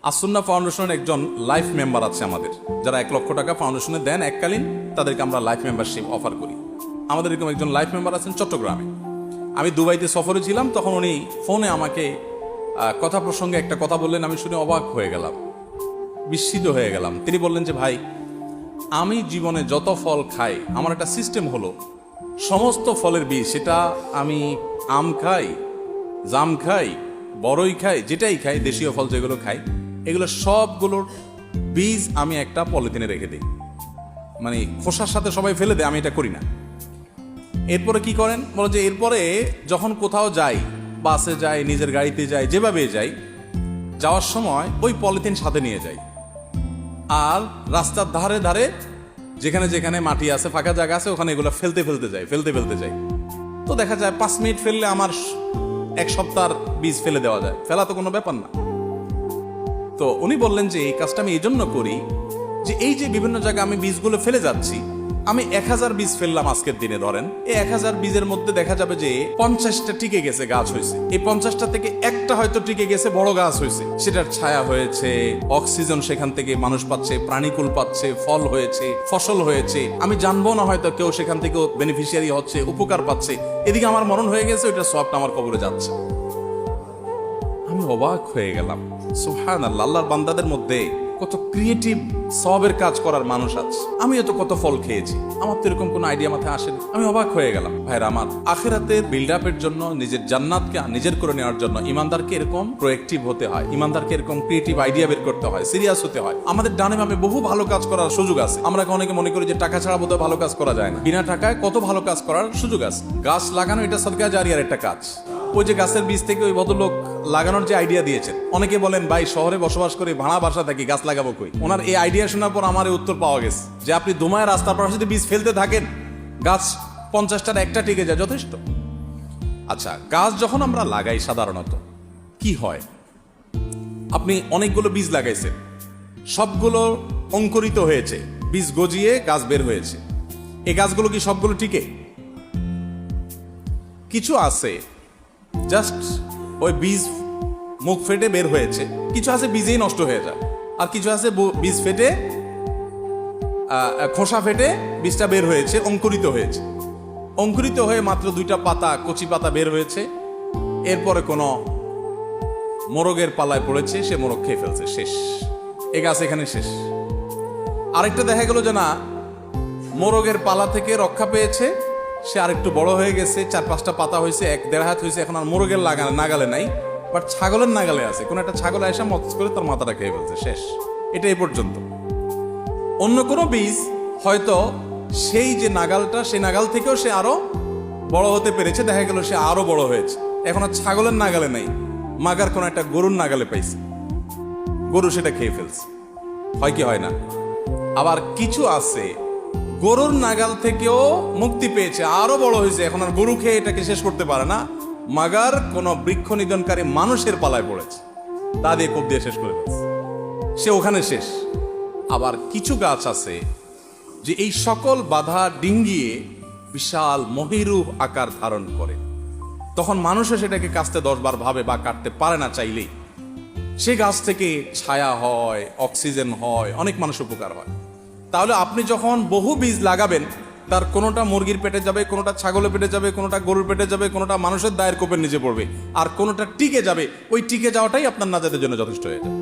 আসুন্না ফাউন্ডেশনের একজন life member আছে আমাদের, যারা 1 লক্ষ টাকা ফাউন্ডেশনে দেন এককালীন, তাদেরকে আমরা লাইফ মেম্বারশিপ অফার করি। আমাদের এরকম একজন লাইফ মেম্বার আছেন চট্টগ্রামে। আমি দুবাইতে সফরে ছিলাম, তখন উনি ফোনে আমাকে কথা প্রসঙ্গে একটা কথা বললেন, আমি শুনে অবাক হয়ে গেলাম, বিস্মিত হয়ে গেলাম। তিনি বললেন যে ভাই, আমি জীবনে যত ফল খাই, আমার একটা সিস্টেম হলো সমস্ত ফলের বীজ, সেটা আমি আম খাই, জাম খাই, বড়ই খাই, যেটাই খাই, দেশীয় ফল যেগুলো খাই, এগুলো সবগুলোর বীজ আমি একটা পলিথিনে রেখে দিই, মানে খোসার সাথে সবাই ফেলে দেয়, আমি এটা করি না। এরপরে কি করেন বলো, যে এরপরে যখন কোথাও যাই, বাসে যাই, নিজের গাড়িতে যাই, যেভাবে যাই, যাওয়ার সময় ওই পলিথিন সাথে নিয়ে যাই। আর রাস্তার ধারে ধারে যেখানে যেখানে মাটি আছে, ফাঁকা জায়গা আছে, ওখানে এগুলো ফেলতে ফেলতে যাই। তো দেখা যায় 5 মিনিট ফেললে আমার 1 সপ্তাহের বীজ ফেলে দেওয়া যায়, ফেলা তো কোনো ব্যাপার না। তো উনি বললেন যে এই কাজটা আমি এই জন্য করি যে এই যে বিভিন্ন জায়গায় আমি বীজগুলো ফেলে যাচ্ছি, আমি 1000 বীজ ফেললাম আজকের দিনে, ধরেন এই 1000 বীজের মধ্যে দেখা যাবে যে 50টা টিকে গেছে, গাছ হয়েছে। এই 50টা থেকে একটা হয়তো টিকে গেছে, বড় গাছ হয়েছে, সেটার ছায়া হয়েছে, অক্সিজেন সেখান থেকে মানুষ পাচ্ছে, প্রাণীকুল পাচ্ছে, ফল হয়েছে, ফসল হয়েছে, আমি জানবো না হয়তো কেউ সেখান থেকেও বেনিফিশিয়ারি হচ্ছে, উপকার পাচ্ছে। এদিকে আমার মরণ হয়ে গেছে, ওইটা সবটা আমার কবরে যাচ্ছে। আমি অবাক হয়ে গেলাম, সুবহানাল্লাহ, আল্লাহর বান্দাদের মধ্যে কত ক্রিয়েটিভ সবের কাজ করার মানুষ আছে। আমিও তো কত ফল খেয়েছি, আমার তো এরকম কোনো আইডিয়া মাথায় আসেনি। আমি অবাক হয়ে গেলাম। ভাইরা আমার, আখিরাতের বিল্ড আপের জন্য, নিজের জান্নাতকে নিজের করে নেওয়ার জন্য ইমানদারকে এরকম প্রোয়েক্টিভ হতে হয়, ইমানদারকে এরকম ক্রিয়েটিভ আইডিয়া বের করতে হয়, সিরিয়াস হতে হয়। আমাদের ডানে বামে বহু ভালো কাজ করার সুযোগ আছে। আমরা অনেকে মনে করি যে টাকা ছাড়া বোধহয় ভালো কাজ করা যায় না। বিনা টাকায় কত ভালো কাজ করার সুযোগ আছে। গাছ লাগানো, এটা সদকা জারিয়ার একটা কাজ। ওই যে গাছের বীজ থেকে ওই ভদ্রলোক লাগানোর যে আইডিয়া দিয়েছেন, অনেকে বলেন ভাই শহরে বসবাস করে ভাড়া বাসা থাকি, গাছ লাগাবো কই। ওনার এই আইডিয়া শোনার পর আমার উত্তর পাওয়া গেছে যে আপনি দুমায় রাস্তার পাশে যদি বীজ ফেলতে থাকেন, গাছ 50টার একটা টিকে যায়, যথেষ্ট। আচ্ছা, গাছ যখন আমরা লাগাই সাধারণত কি হয়, আপনি অনেকগুলো বীজ লাগাইছেন, সবগুলো অঙ্কুরিত হয়েছে, বীজ গজিয়ে গাছ বের হয়েছে। এই গাছগুলো কি সবগুলো টিকে? কিছু আছে জাস্ট ওই বীজ মুখ ফেটে বের হয়েছে, কিছু আছে বীজেই নষ্ট হয়ে যায়, আর কিছু আছে বীজ ফেটে খোসা ফেটে বীজটা বের হয়েছে, অঙ্কুরিত হয়েছে। অঙ্কুরিত হয়ে মাত্র 2টা পাতা, কচি পাতা বের হয়েছে, এরপরে কোনো মোরগের পালায় পড়েছে, সে মোরগ খেয়ে ফেলছে, শেষ। এ গাছ এখানে শেষ। আরেকটা দেখা গেল যে না, মোরগের পালা থেকে রক্ষা পেয়েছে, সে আরেকটু বড় হয়ে গেছে, 4-5টা পাতা হয়েছে, 1-1.5 হাত হয়েছে, এখন আর মোরগের নাগালে নাই, বাট ছাগলের নাগালে আছে। কোন একটা ছাগল এসে মত করে তার মাথাটা খেয়ে ফেলছে, শেষ। এটা এই পর্যন্ত। অন্য কোনো বীজ হয়তো সেই যে নাগালটা, সেই নাগাল থেকেও সে আরো বড় হতে পেরেছে, দেখা গেল সে আরো বড় হয়েছে, এখন আর ছাগলের নাগালে নাই, মাগার কোন একটা গরুর নাগালে পাইছে, গরু সেটা খেয়ে ফেলছে। হয় কি হয় না? আবার কিছু আছে গরুর নাগাল থেকেও মুক্তি পেয়েছে, আরো বড় হয়েছে, এখন আর গরু খেয়ে এটাকে শেষ করতে পারে না, মাগার কোন বৃক্ষ নিধনকারী মানুষের পালায় পড়েছে, তা দিয়ে কোপ দিয়ে শেষ করে ফেলছে, সে ওখানে শেষ। আবার কিছু গাছ আছে যে এই সকল বাধা ডিঙ্গিয়ে বিশাল মহিরূহ আকার ধারণ করে, তখন মানুষও সেটাকে কাটতে 10 বার ভাবে বা কাটতে পারে না চাইলেই। সে গাছ থেকে ছায়া হয়, অক্সিজেন হয়, অনেক মানুষ উপকার হয়। তাহলে আপনি যখন বহু বীজ লাগাবেন, তার কোনোটা মুরগির পেটে যাবে, কোনোটা ছাগলের পেটে যাবে, কোনোটা গরুর পেটে যাবে, কোনোটা মানুষের দায়ের কোপের নিচে পড়বে, আর কোনোটা টিকে যাবে, ওই টিকে যাওয়াটাই আপনার নাজাতের জন্য যথেষ্ট হয়ে যাবে।